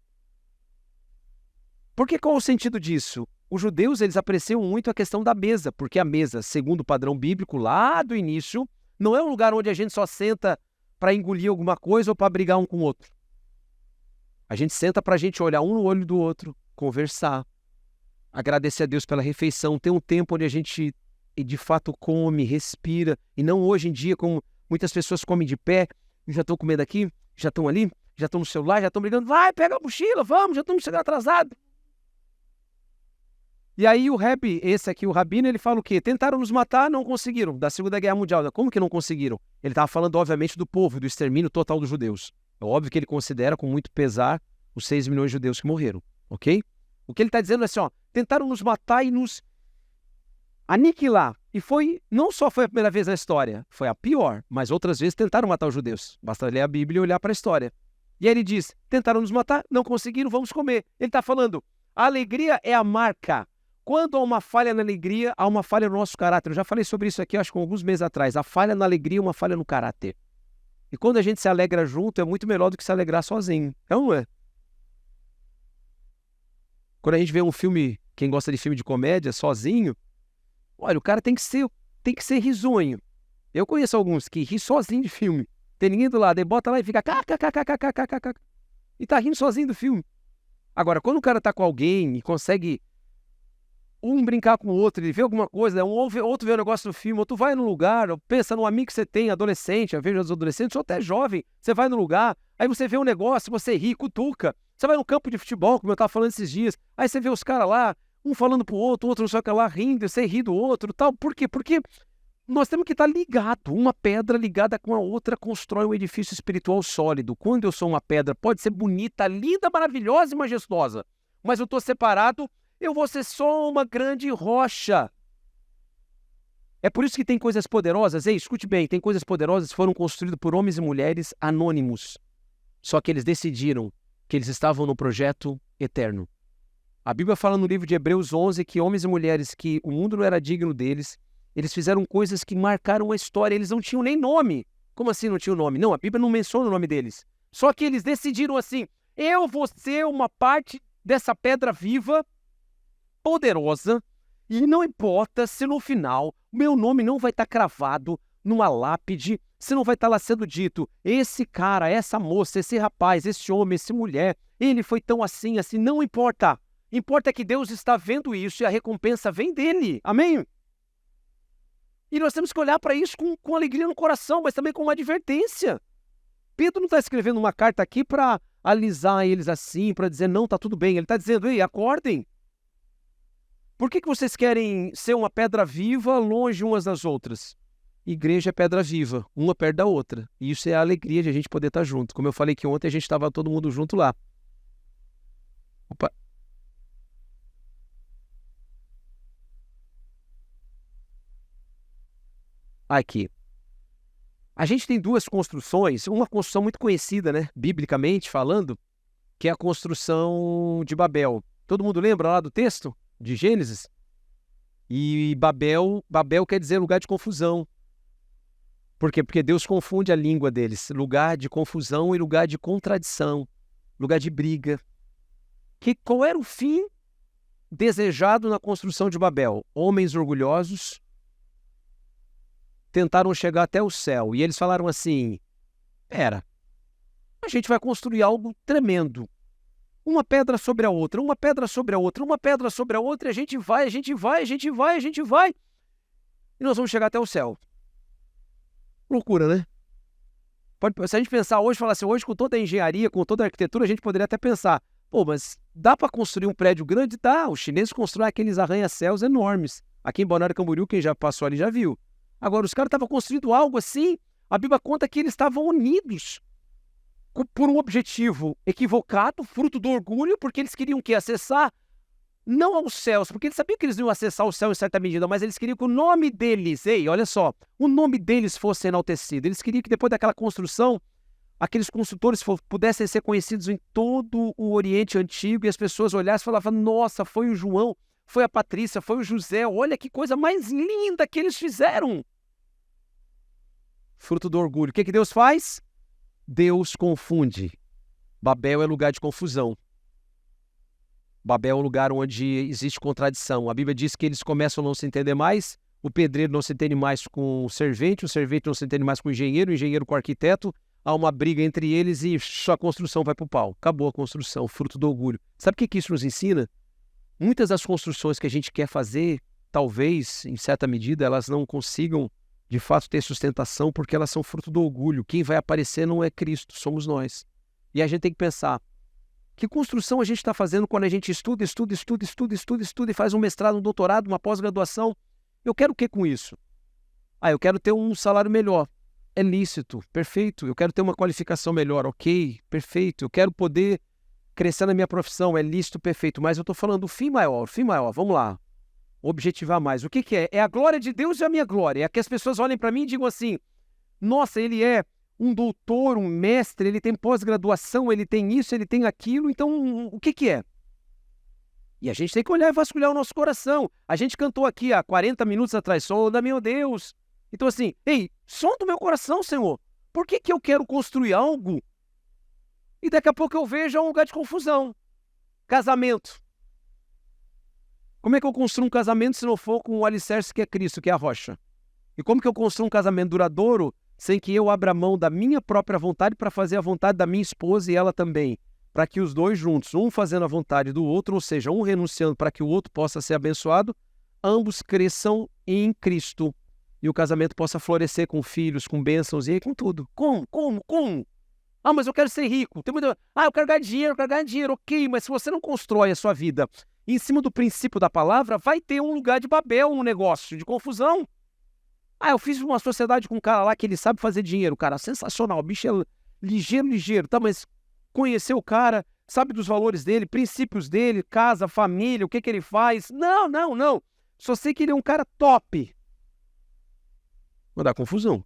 Porque qual é o sentido disso? Os judeus, eles apreciam muito a questão da mesa, porque a mesa, segundo o padrão bíblico lá do início, não é um lugar onde a gente só senta para engolir alguma coisa ou para brigar um com o outro. A gente senta para a gente olhar um no olho do outro, conversar, agradecer a Deus pela refeição, ter um tempo onde a gente de fato come, respira, e não hoje em dia, como muitas pessoas comem de pé, já estão comendo aqui, já estão ali, já estão no celular, já estão brigando, vai, pega a mochila, vamos, já estamos chegando atrasados. E aí o Rebbe, esse aqui, o rabino, ele fala o quê? Tentaram nos matar, não conseguiram, da Segunda Guerra Mundial. Como que não conseguiram? Ele estava falando, obviamente, do povo, do extermínio total dos judeus. É óbvio que ele considera com muito pesar os 6 milhões de judeus que morreram, ok? O que ele está dizendo é assim, tentaram nos matar e nos aniquilar. E não só foi a primeira vez na história, foi a pior, mas outras vezes tentaram matar os judeus. Basta ler a Bíblia e olhar para a história. E aí ele diz, tentaram nos matar, não conseguiram, vamos comer. Ele está falando, a alegria é a marca. Quando há uma falha na alegria, há uma falha no nosso caráter. Eu já falei sobre isso aqui, acho que alguns meses atrás. A falha na alegria é uma falha no caráter. E quando a gente se alegra junto, é muito melhor do que se alegrar sozinho. É ou não é? Quando a gente vê um filme, quem gosta de filme de comédia, sozinho, olha, o cara tem que ser risonho. Eu conheço alguns que ri sozinho de filme. Tem ninguém do lado, aí bota lá e fica kkkkkkkk. E tá rindo sozinho do filme. Agora, quando o cara tá com alguém e consegue um brincar com o outro, ele vê alguma coisa, outro vê um negócio no filme, outro vai num lugar, pensa num amigo que você tem, adolescente, eu vejo os adolescentes, ou até jovem, você vai no lugar, aí você vê um negócio, você ri, cutuca, você vai num campo de futebol, como eu estava falando esses dias, aí você vê os caras lá, um falando pro outro não sei o que lá, rindo, você ri do outro, tal. Por quê? Porque nós temos que estar ligado, uma pedra ligada com a outra constrói um edifício espiritual sólido. Quando eu sou uma pedra, pode ser bonita, linda, maravilhosa e majestosa, mas eu estou separado, eu vou ser só uma grande rocha. É por isso que tem coisas poderosas, escute bem, tem coisas poderosas que foram construídas por homens e mulheres anônimos. Só que eles decidiram que eles estavam no projeto eterno. A Bíblia fala no livro de Hebreus 11 que homens e mulheres que o mundo não era digno deles, eles fizeram coisas que marcaram a história, eles não tinham nem nome. Como assim não tinham nome? Não, a Bíblia não menciona o nome deles. Só que eles decidiram assim, eu vou ser uma parte dessa pedra viva, poderosa, e não importa se no final o meu nome não vai estar cravado numa lápide, se não vai estar lá sendo dito, esse cara, essa moça, esse rapaz, esse homem, essa mulher, ele foi tão assim, não importa. Importa que Deus está vendo isso e a recompensa vem dele. Amém? E nós temos que olhar para isso com alegria no coração, mas também com uma advertência. Pedro não está escrevendo uma carta aqui para alisar eles assim, para dizer, não, está tudo bem. Ele está dizendo, ei, acordem. Por que vocês querem ser uma pedra viva longe umas das outras? Igreja é pedra viva, uma perto da outra. E isso é a alegria de a gente poder estar junto. Como eu falei que ontem a gente estava todo mundo junto lá. Opa. Aqui. A gente tem duas construções, uma construção muito conhecida, né, biblicamente falando, que é a construção de Babel. Todo mundo lembra lá do texto de Gênesis? E Babel quer dizer lugar de confusão. Por quê? Porque Deus confunde a língua deles. Lugar de confusão e lugar de contradição. Lugar de briga. Qual era o fim desejado na construção de Babel? Homens orgulhosos tentaram chegar até o céu. E eles falaram assim, a gente vai construir algo tremendo. Uma pedra sobre a outra, uma pedra sobre a outra, uma pedra sobre a outra, e a gente vai. E nós vamos chegar até o céu. Loucura, né? Se a gente pensar hoje, falar assim, hoje com toda a engenharia, com toda a arquitetura, a gente poderia até pensar, mas dá para construir um prédio grande? Dá, os chineses constroem aqueles arranha-céus enormes. Aqui em Balneário Camboriú, quem já passou ali já viu. Agora, os caras estavam construindo algo assim, a Bíblia conta que eles estavam unidos por um objetivo equivocado, fruto do orgulho, porque eles queriam que acessar não aos céus, porque eles sabiam que eles iam acessar o céu em certa medida, mas eles queriam que o nome deles, olha só, o nome deles fosse enaltecido. Eles queriam que depois daquela construção, aqueles construtores pudessem ser conhecidos em todo o Oriente Antigo e as pessoas olhassem e falavam, nossa, foi o João, foi a Patrícia, foi o José, olha que coisa mais linda que eles fizeram. Fruto do orgulho. O que Deus faz? Deus confunde. Babel é lugar de confusão. Babel é um lugar onde existe contradição. A Bíblia diz que eles começam a não se entender mais, o pedreiro não se entende mais com o servente não se entende mais com o engenheiro com o arquiteto, há uma briga entre eles e a construção vai para o pau. Acabou a construção, fruto do orgulho. Sabe o que isso nos ensina? Muitas das construções que a gente quer fazer, talvez, em certa medida, elas não consigam, de fato, ter sustentação porque elas são fruto do orgulho. Quem vai aparecer não é Cristo, somos nós. E a gente tem que pensar, que construção a gente está fazendo quando a gente estuda e faz um mestrado, um doutorado, uma pós-graduação? Eu quero o que com isso? Eu quero ter um salário melhor. É lícito, perfeito. Eu quero ter uma qualificação melhor, ok, perfeito. Eu quero poder crescer na minha profissão, é lícito, perfeito. Mas eu estou falando do fim maior, vamos lá. Objetivar mais. O que é? É a glória de Deus e a minha glória. É que as pessoas olhem para mim e digam assim, nossa, ele é um doutor, um mestre, ele tem pós-graduação, ele tem isso, ele tem aquilo, então o que é? E a gente tem que olhar e vasculhar o nosso coração. A gente cantou aqui há 40 minutos atrás, som da meu Deus. Então assim, som do meu coração, Senhor. Por que eu quero construir algo e daqui a pouco eu vejo um lugar de confusão? Casamento. Como é que eu construo um casamento se não for com o alicerce que é Cristo, que é a rocha? E como que eu construo um casamento duradouro sem que eu abra mão da minha própria vontade para fazer a vontade da minha esposa e ela também? Para que os dois juntos, um fazendo a vontade do outro, ou seja, um renunciando para que o outro possa ser abençoado, ambos cresçam em Cristo e o casamento possa florescer com filhos, com bênçãos e com tudo. Como? Mas eu quero ser rico. Eu quero ganhar dinheiro. Ok, mas se você não constrói a sua vida em cima do princípio da palavra, vai ter um lugar de Babel, um negócio de confusão. Eu fiz uma sociedade com um cara lá que ele sabe fazer dinheiro, cara, sensacional, o bicho é ligeiro, tá, mas conheceu o cara, sabe dos valores dele, princípios dele, casa, família, o que ele faz. Não, não, não. Só sei que ele é um cara top. Vai dar confusão.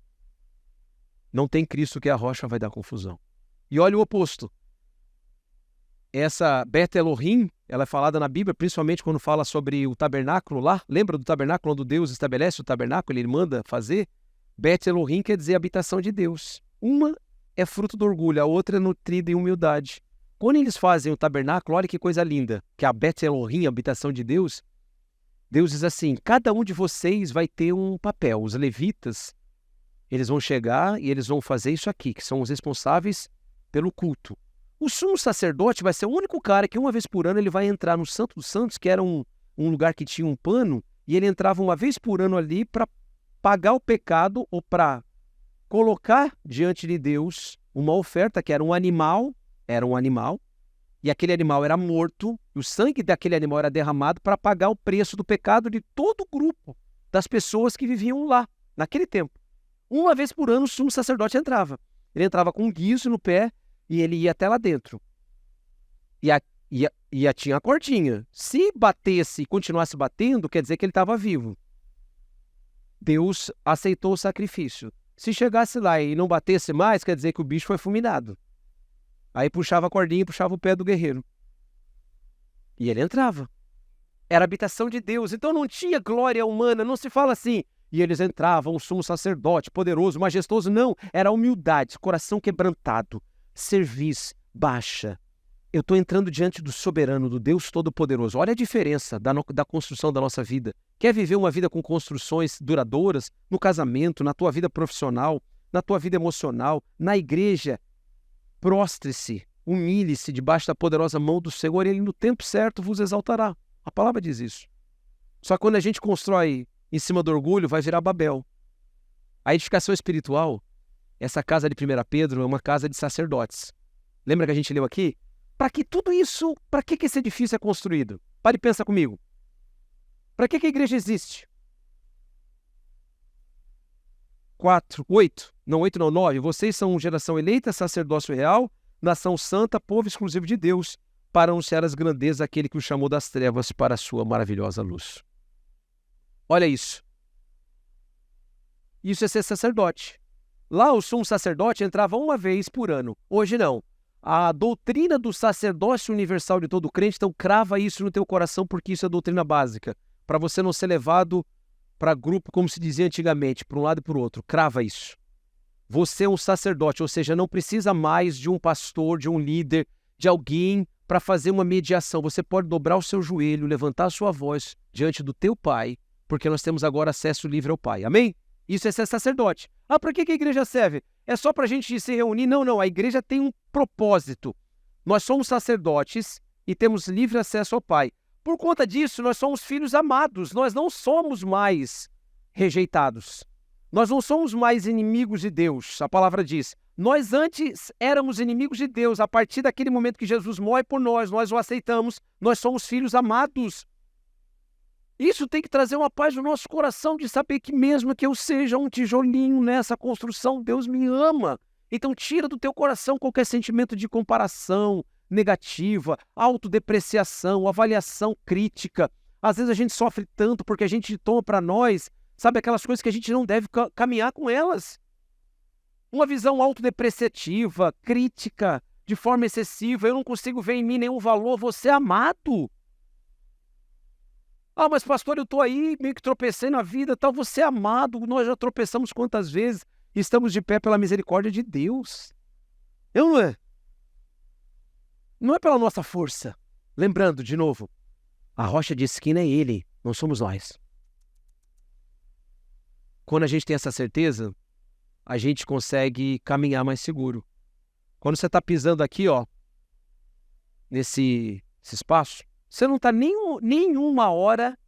Não tem Cristo que é a rocha, vai dar confusão. E olha o oposto. Essa Bet Elohim, ela é falada na Bíblia, principalmente quando fala sobre o tabernáculo lá. Lembra do tabernáculo, quando Deus estabelece o tabernáculo, ele manda fazer? Bet Elohim quer dizer habitação de Deus. Uma é fruto do orgulho, a outra é nutrida em humildade. Quando eles fazem o tabernáculo, olha que coisa linda, que a Bet Elohim, a habitação de Deus, Deus diz assim, cada um de vocês vai ter um papel. Os levitas, eles vão chegar e eles vão fazer isso aqui, que são os responsáveis pelo culto. O sumo sacerdote vai ser o único cara que uma vez por ano ele vai entrar no Santo dos Santos, que era um lugar que tinha um pano, e ele entrava uma vez por ano ali para pagar o pecado ou para colocar diante de Deus uma oferta que era um animal, e aquele animal era morto, e o sangue daquele animal era derramado para pagar o preço do pecado de todo o grupo das pessoas que viviam lá, naquele tempo. Uma vez por ano o sumo sacerdote entrava. Ele entrava com um guiço no pé e ele ia até lá dentro. E tinha a cordinha. Se batesse e continuasse batendo, quer dizer que ele estava vivo. Deus aceitou o sacrifício. Se chegasse lá e não batesse mais, quer dizer que o bicho foi fulminado. Aí puxava a cordinha e puxava o pé do guerreiro. E ele entrava. Era a habitação de Deus. Então não tinha glória humana, não se fala assim. E eles entravam, um sumo sacerdote, poderoso, majestoso. Não, era humildade, coração quebrantado, cerviz, baixa. Eu estou entrando diante do soberano, do Deus Todo-Poderoso. Olha a diferença da construção da nossa vida. Quer viver uma vida com construções duradouras? No casamento, na tua vida profissional, na tua vida emocional, na igreja? Prostre-se, humilhe-se debaixo da poderosa mão do Senhor e Ele no tempo certo vos exaltará. A palavra diz isso. Só que quando a gente constrói em cima do orgulho, vai virar Babel. A edificação espiritual, essa casa de 1 Pedro é uma casa de sacerdotes. Lembra que a gente leu aqui? Para que tudo isso, para que esse edifício é construído? Pare e pensa comigo. Para que a igreja existe? 9. Vocês são geração eleita, sacerdócio real, nação santa, povo exclusivo de Deus, para anunciar as grandezas daquele que o chamou das trevas para a sua maravilhosa luz. Olha isso. Isso é ser sacerdote. Lá o sumo sacerdote entrava uma vez por ano. Hoje não. A doutrina do sacerdócio universal de todo crente, então crava isso no teu coração, porque isso é doutrina básica. Para você não ser levado para grupo, como se dizia antigamente, para um lado e para o outro. Crava isso. Você é um sacerdote, ou seja, não precisa mais de um pastor, de um líder, de alguém para fazer uma mediação. Você pode dobrar o seu joelho, levantar a sua voz diante do teu Pai, porque nós temos agora acesso livre ao Pai. Amém? Isso é ser sacerdote. Ah, para que a igreja serve? É só para a gente se reunir? Não, não. A igreja tem um propósito. Nós somos sacerdotes e temos livre acesso ao Pai. Por conta disso, nós somos filhos amados. Nós não somos mais rejeitados. Nós não somos mais inimigos de Deus. A palavra diz. Nós antes éramos inimigos de Deus. A partir daquele momento que Jesus morre por nós o aceitamos. Nós somos filhos amados. Isso tem que trazer uma paz no nosso coração de saber que mesmo que eu seja um tijolinho nessa construção, Deus me ama. Então tira do teu coração qualquer sentimento de comparação negativa, autodepreciação, avaliação crítica. Às vezes a gente sofre tanto porque a gente toma para nós, sabe, aquelas coisas que a gente não deve caminhar com elas. Uma visão autodepreciativa, crítica, de forma excessiva. Eu não consigo ver em mim nenhum valor. Você é amado. Ah, mas pastor, eu estou aí, meio que tropecei na vida, tal. Você é amado, nós já tropeçamos quantas vezes e estamos de pé pela misericórdia de Deus. Eu não é? Não é pela nossa força. Lembrando, de novo, a rocha de esquina é Ele, não somos nós. Quando a gente tem essa certeza, a gente consegue caminhar mais seguro. Quando você está pisando aqui, ó, nesse espaço, você não está nenhuma hora,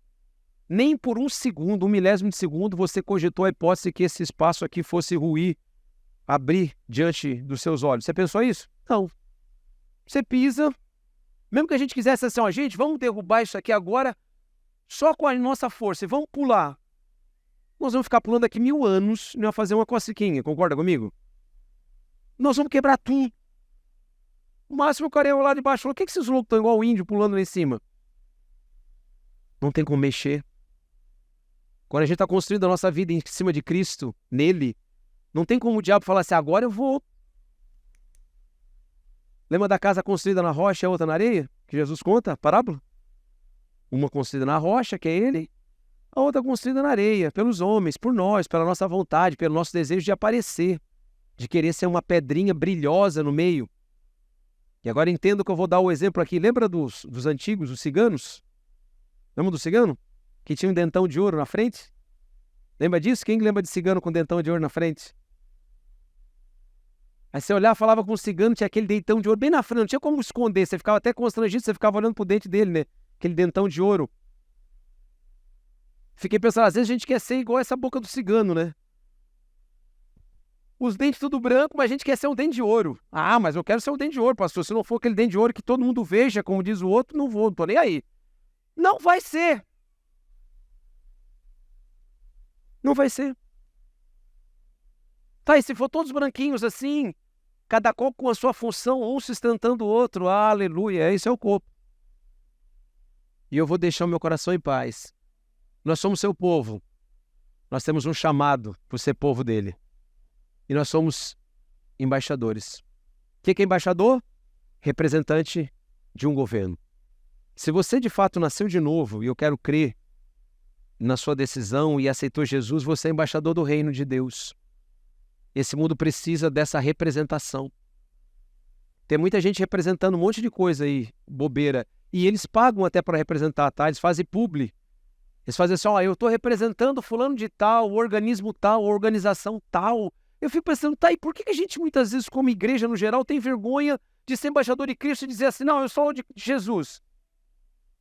nem por um segundo, um milésimo de segundo, você cogitou a hipótese que esse espaço aqui fosse ruir, abrir diante dos seus olhos. Você pensou isso? Não. Você pisa, mesmo que a gente quisesse assim, ó, gente, vamos derrubar isso aqui agora, só com a nossa força, e vamos pular. Nós vamos ficar pulando aqui 1000 anos e não vai fazer uma cosquinha, concorda comigo? Nós vamos quebrar tudo. O máximo o cara ia lá de baixo falou, por que esses loucos estão igual o índio pulando lá em cima? Não tem como mexer. Quando a gente está construindo a nossa vida em cima de Cristo, nele, não tem como o diabo falar assim, agora eu vou. Lembra da casa construída na rocha e a outra na areia? Que Jesus conta, a parábola? Uma construída na rocha, que é ele, a outra construída na areia, pelos homens, por nós, pela nossa vontade, pelo nosso desejo de aparecer, de querer ser uma pedrinha brilhosa no meio. E agora entendo que eu vou dar o exemplo aqui. Lembra dos antigos, os ciganos? Lembra do cigano? Que tinha um dentão de ouro na frente? Lembra disso? Quem lembra de cigano com dentão de ouro na frente? Aí você olhava, falava com o cigano, tinha aquele dentão de ouro bem na frente, não tinha como esconder, você ficava até constrangido, você ficava olhando pro dente dele, né? Aquele dentão de ouro. Fiquei pensando, às vezes a gente quer ser igual essa boca do cigano, né? Os dentes tudo branco, mas a gente quer ser um dente de ouro. Ah, mas eu quero ser um dente de ouro, pastor. Se não for aquele dente de ouro que todo mundo veja, como diz o outro, não vou, não tô nem aí. Não vai ser. Não vai ser. Tá, e se for todos branquinhos assim, cada qual com a sua função, um sustentando o outro, aleluia, esse é o corpo. E eu vou deixar o meu coração em paz. Nós somos seu povo. Nós temos um chamado por ser povo dele. E nós somos embaixadores. O que é embaixador? Representante de um governo. Se você de fato nasceu de novo, e eu quero crer na sua decisão e aceitou Jesus, você é embaixador do reino de Deus. Esse mundo precisa dessa representação. Tem muita gente representando um monte de coisa aí, bobeira. E eles pagam até para representar, tá? Eles fazem publi. Eles fazem assim, ó, eu estou representando fulano de tal, organismo tal, organização tal. Eu fico pensando, tá, e por que a gente muitas vezes, como igreja no geral, tem vergonha de ser embaixador de Cristo e dizer assim, não, eu sou de Jesus.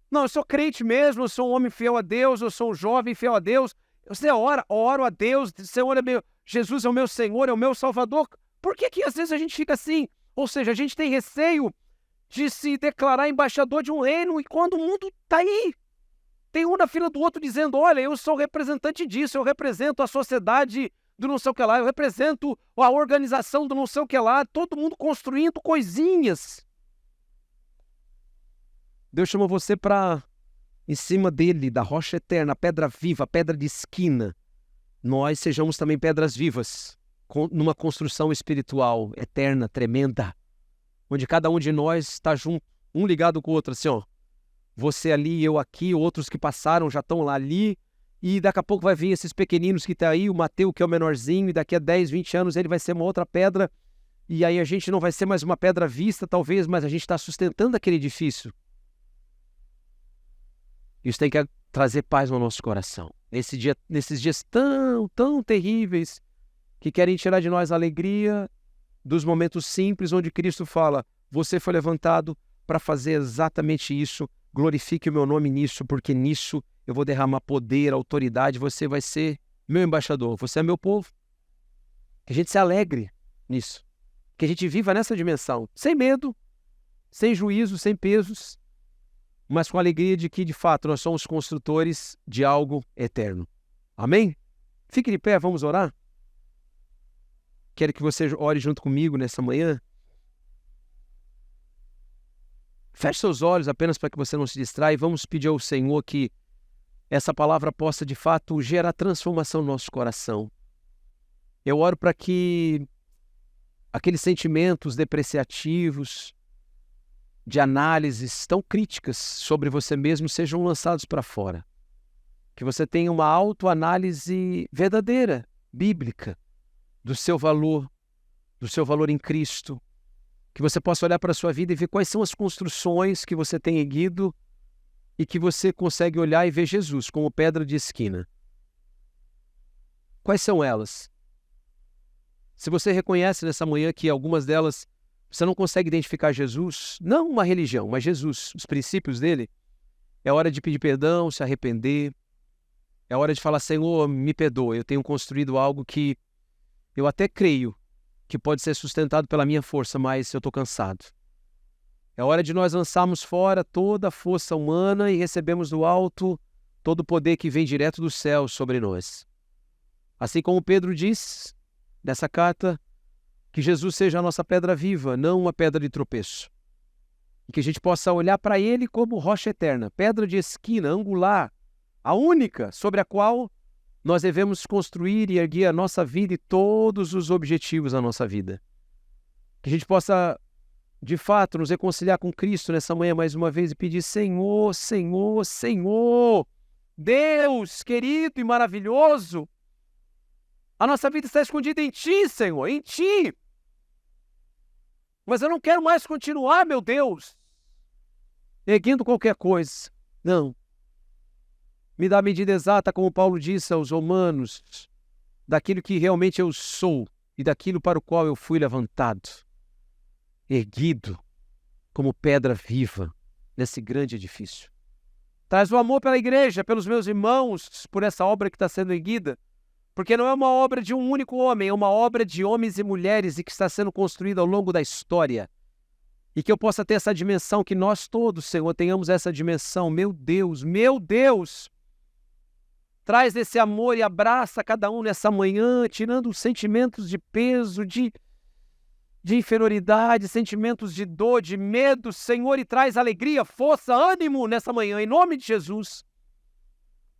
Não, eu sou crente mesmo, eu sou um homem fiel a Deus, eu sou um jovem fiel a Deus. Você oro a Deus, Senhor é meu, Jesus é o meu Senhor, é o meu Salvador. Por que às vezes a gente fica assim? Ou seja, a gente tem receio de se declarar embaixador de um reino e quando o mundo está aí, tem um na fila do outro dizendo, olha, eu sou representante disso, eu represento a sociedade do não sei o que lá, eu represento a organização do não sei o que lá, todo mundo construindo coisinhas. Deus chamou você para, em cima dele, da rocha eterna, pedra viva, pedra de esquina, nós sejamos também pedras vivas, numa construção espiritual eterna, tremenda, onde cada um de nós está junto, um ligado com o outro, assim, ó. Você ali, eu aqui, outros que passaram já estão lá ali, e daqui a pouco vai vir esses pequeninos que estão aí, o Mateus que é o menorzinho, e daqui a 10, 20 anos ele vai ser uma outra pedra, e aí a gente não vai ser mais uma pedra vista, talvez, mas a gente está sustentando aquele edifício. Isso tem que trazer paz no nosso coração. Nesses dias tão terríveis, que querem tirar de nós a alegria dos momentos simples, onde Cristo fala, você foi levantado para fazer exatamente isso, glorifique o meu nome nisso, porque nisso eu vou derramar poder, autoridade, você vai ser meu embaixador, você é meu povo. Que a gente se alegre nisso, que a gente viva nessa dimensão, sem medo, sem juízo, sem pesos, mas com a alegria de que, de fato, nós somos construtores de algo eterno. Amém? Fique de pé, vamos orar? Quero que você ore junto comigo nessa manhã. Feche seus olhos apenas para que você não se distraia e vamos pedir ao Senhor que essa palavra possa, de fato, gerar transformação no nosso coração. Eu oro para que aqueles sentimentos depreciativos, de análises tão críticas sobre você mesmo sejam lançados para fora. Que você tenha uma autoanálise verdadeira, bíblica, do seu valor em Cristo. Que você possa olhar para a sua vida e ver quais são as construções que você tem erguido e que você consegue olhar e ver Jesus como pedra de esquina. Quais são elas? Se você reconhece nessa manhã que algumas delas você não consegue identificar Jesus, não uma religião, mas Jesus, os princípios dele, é hora de pedir perdão, se arrepender, é hora de falar, Senhor, me perdoa, eu tenho construído algo que eu até creio que pode ser sustentado pela minha força, mas eu estou cansado. É hora de nós lançarmos fora toda a força humana e recebemos do alto todo o poder que vem direto do céu sobre nós. Assim como Pedro diz nessa carta, Que Jesus seja a nossa pedra viva, não uma pedra de tropeço. E que a gente possa olhar para Ele como rocha eterna, pedra de esquina, angular, a única sobre a qual nós devemos construir e erguer a nossa vida e todos os objetivos da nossa vida. Que a gente possa, de fato, nos reconciliar com Cristo nessa manhã mais uma vez e pedir: Senhor, Senhor, Senhor, Deus querido e maravilhoso, a nossa vida está escondida em Ti, Senhor, em Ti. Mas eu não quero mais continuar, meu Deus, erguendo qualquer coisa. Não. Me dá a medida exata, como Paulo disse aos romanos, daquilo que realmente eu sou e daquilo para o qual eu fui levantado, erguido como pedra viva nesse grande edifício. Traz o amor pela igreja, pelos meus irmãos, por essa obra que está sendo erguida, porque não é uma obra de um único homem, é uma obra de homens e mulheres e que está sendo construída ao longo da história. E que eu possa ter essa dimensão, que nós todos, Senhor, tenhamos essa dimensão. Meu Deus, traz esse amor e abraça cada um nessa manhã, tirando os sentimentos de peso, de inferioridade, sentimentos de dor, de medo, Senhor, e traz alegria, força, ânimo nessa manhã, em nome de Jesus.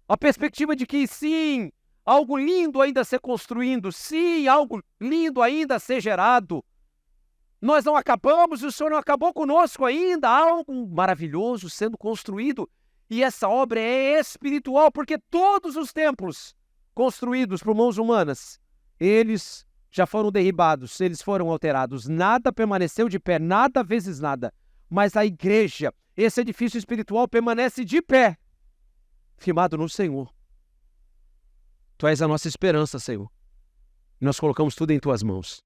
A perspectiva de que sim, algo lindo ainda a ser construído, sim, algo lindo ainda a ser gerado. Nós não acabamos, o Senhor não acabou conosco ainda, há algo maravilhoso sendo construído. E essa obra é espiritual, porque todos os templos construídos por mãos humanas, eles já foram derribados, eles foram alterados. Nada permaneceu de pé, nada vezes nada. Mas a igreja, esse edifício espiritual, permanece de pé, firmado no Senhor. Tu és a nossa esperança, Senhor. E nós colocamos tudo em Tuas mãos.